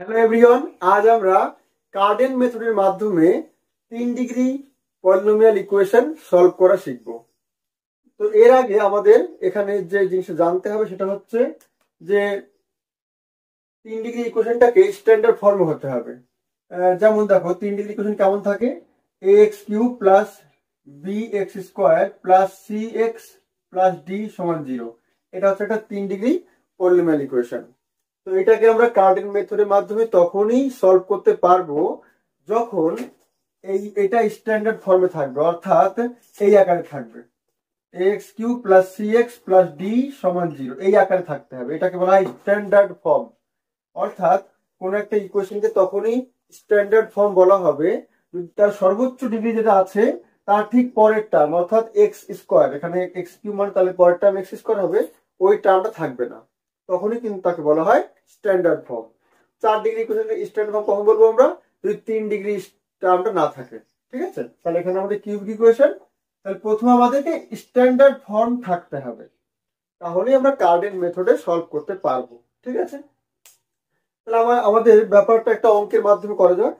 Hello everyone, আজ আমরা কার্ডেন মেথডের মাধ্যমে 3 ডিগ্রি পলিনোমিয়াল ইকুয়েশন সলভ করা শিখব। তো এর আগে আমাদের এখানে যে জিনিসটা জানতে হবে সেটা হচ্ছে যে 3 ডিগ্রি ইকুয়েশনটাকে স্ট্যান্ডার্ড ফর্মে হতে হবে। যেমন দেখো 3 ডিগ্রি ইকুয়েশন কেমন থাকে, a x cube plus b x square plus c x plus d সমান 0। এটা হচ্ছে একটা 3 ডিগ্রি পলিনোমিয়াল ইকুয়েশন। তো এটাকে আমরা কার্ডেন মেথডের মাধ্যমে তখনই সলভ করতে পারবো যখন এটা স্ট্যান্ডার্ড ফর্মে থাকবে, অর্থাৎ এই আকারে থাকবে, x cube plus c x plus d সমান 0, এই আকারে থাকতে হবে। এটাকে বলা হয় স্ট্যান্ডার্ড ফর্ম। অর্থাৎ কোন একটা ইকুয়েশনকে তখনই স্ট্যান্ডার্ড ফর্ম বলা হবে যদি তার সর্বোচ্চ ডিগ্রি যেটা আছে তার ঠিক পরের টার্ম, অর্থাৎ এক্স স্কোয়ার, এখানে এক্স কিউব মানে তাহলে পরের টার্ম এক্স স্কোয়ার হবে, ওই টার্মটা থাকবে না, তখনই কিন্তু তাকে বলা হয় স্ট্যান্ডার্ড ফর্ম। 4 ডিগ্রি ইকুয়েশনের স্ট্যান্ডার্ড ফর্ম কখন বলবো আমরা? যদি 3 ডিগ্রি টার্মটা না থাকে। ঠিক আছে, তাহলে এখানে আমাদের কিউবিক ইকুয়েশন, তাহলে প্রথমে আমাদেরকে স্ট্যান্ডার্ড ফর্ম থাকতে হবে, তাহলেই আমরা কার্ডেন মেথডে সলভ করতে পারবো। ঠিক আছে, তাহলে আমাদের ব্যাপারটা একটা অঙ্কের মাধ্যমে করা যাক।